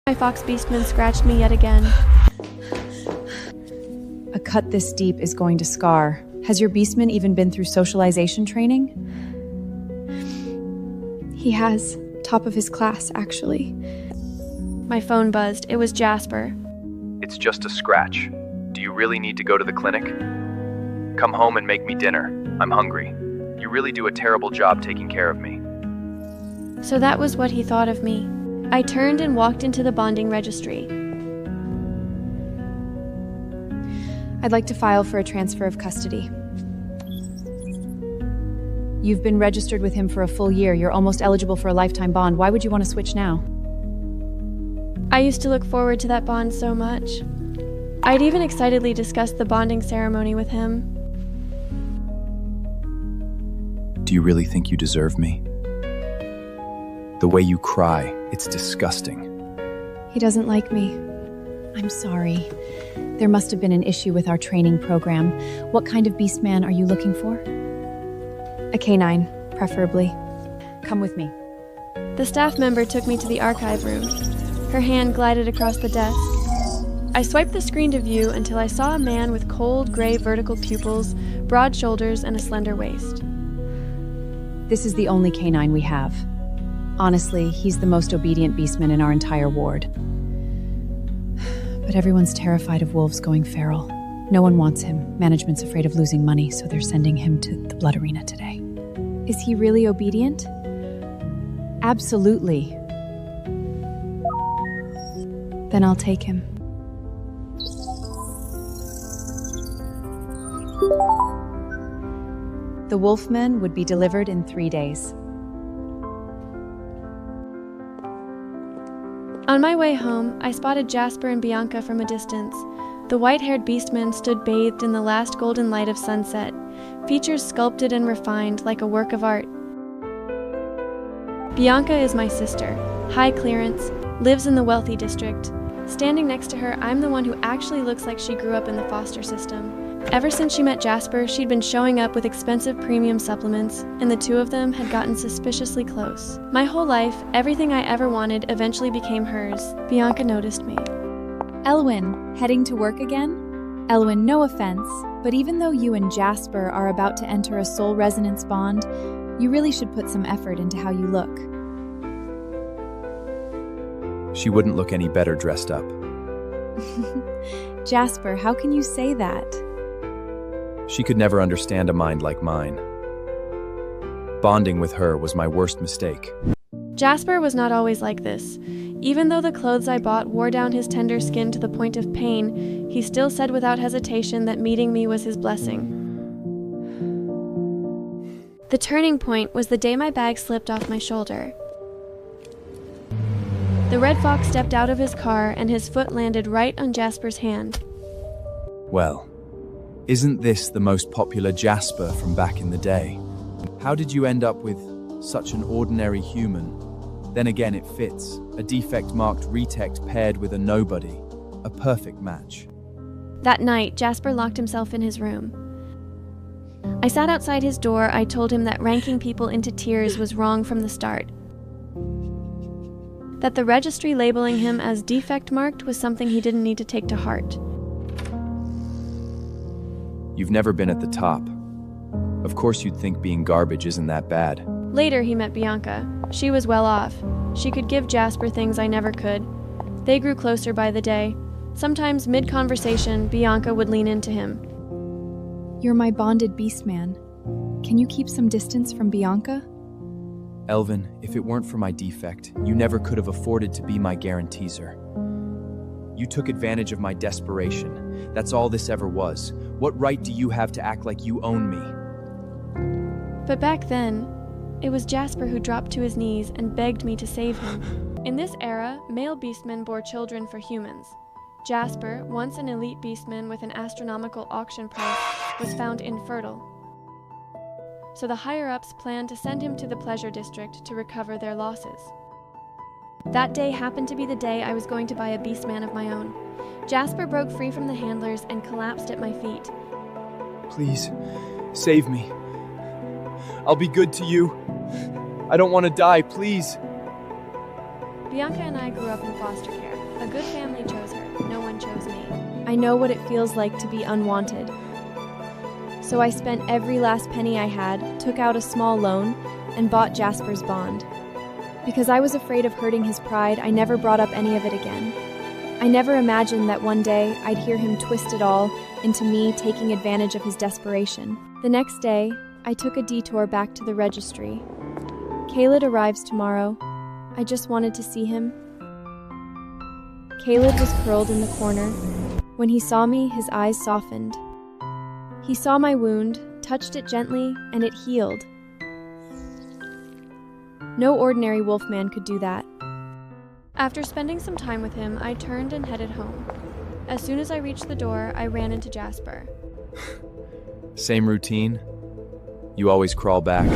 My fox Beastman scratched me yet again. A cut this deep is going to scar. Has your Beastman even been through socialization training? He has. Top of his class, actually. My phone buzzed. It was Jasper. It's just a scratch. Do you really need to go to the clinic? Come home and make me dinner. I'm hungry. You really do a terrible job taking care of me. So that was what he thought of me. I turned and walked into the bonding registry. I'd like to file for a transfer of custody. You've been registered with him for a full year. You're almost eligible for a lifetime bond. Why would you want to switch now? I used to look forward to that bond so much. I'd even excitedly discussed the bonding ceremony with him. Do you really think you deserve me? The way you cry, it's disgusting. He doesn't like me. I'm sorry. There must have been an issue with our training program. What kind of Beastman are you looking for? A canine, preferably. Come with me. The staff member took me to the archive room. Her hand glided across the desk. I swiped the screen to view until I saw a man with cold, gray vertical pupils, broad shoulders, and a slender waist. This is the only canine we have. Honestly, he's the most obedient Beastman in our entire ward. But everyone's terrified of wolves going feral. No one wants him. Management's afraid of losing money, so they're sending him to the blood arena today. Is he really obedient? Absolutely. Then I'll take him. The wolfman would be delivered in 3 days. On my way home, I spotted Jasper and Bianca from a distance. The white-haired Beastman stood bathed in the last golden light of sunset, features sculpted and refined like a work of art. Bianca is my sister, high clearance, lives in the wealthy district. Standing next to her, I'm the one who actually looks like she grew up in the foster system. Ever since she met Jasper, she'd been showing up with expensive premium supplements, and the two of them had gotten suspiciously close. My whole life, everything I ever wanted eventually became hers. Bianca noticed me. Elowen, heading to work again? Elowen, no offense, but even though you and Jasper are about to enter a soul resonance bond, you really should put some effort into how you look. She wouldn't look any better dressed up. Jasper, how can you say that? She could never understand a mind like mine. Bonding with her was my worst mistake. Jasper was not always like this. Even though the clothes I bought wore down his tender skin to the point of pain, he still said without hesitation that meeting me was his blessing. The turning point was the day my bag slipped off my shoulder. The red fox stepped out of his car and his foot landed right on Jasper's hand. Well, isn't this the most popular Jasper from back in the day? How did you end up with such an ordinary human? Then again, it fits. A defect-marked retect paired with a nobody. A perfect match. That night, Jasper locked himself in his room. I sat outside his door. I told him that ranking people into tiers was wrong from the start. That the registry labeling him as defect-marked was something he didn't need to take to heart. You've never been at the top. Of course you'd think being garbage isn't that bad. Later, he met Bianca. She was well off. She could give Jasper things I never could. They grew closer by the day. Sometimes, mid-conversation, Bianca would lean into him. You're my bonded Beastman. Can you keep some distance from Bianca? Elvin, if it weren't for my defect, you never could have afforded to be my guaranteeser. You took advantage of my desperation. That's all this ever was. What right do you have to act like you own me? But back then, it was Jasper who dropped to his knees and begged me to save him. In this era, male beastmen bore children for humans. Jasper, once an elite beastman with an astronomical auction price, was found infertile. So the higher-ups planned to send him to the pleasure district to recover their losses. That day happened to be the day I was going to buy a beastman of my own. Jasper broke free from the handlers and collapsed at my feet. Please, save me. I'll be good to you. I don't want to die, please. Bianca and I grew up in foster care. good family chose her. No one chose me. I know what it feels like to be unwanted. So I spent every last penny I had, took out a small loan, and bought Jasper's bond. Because I was afraid of hurting his pride, I never brought up any of it again. I never imagined that one day I'd hear him twist it all into me taking advantage of his desperation. The next day, I took a detour back to the registry. Caleb arrives tomorrow. I just wanted to see him. Caleb was curled in the corner. When he saw me, his eyes softened. He saw my wound, touched it gently, and it healed. No ordinary wolfman could do that. After spending some time with him, I turned and headed home. As soon as I reached the door, I ran into Jasper. Same routine? You always crawl back?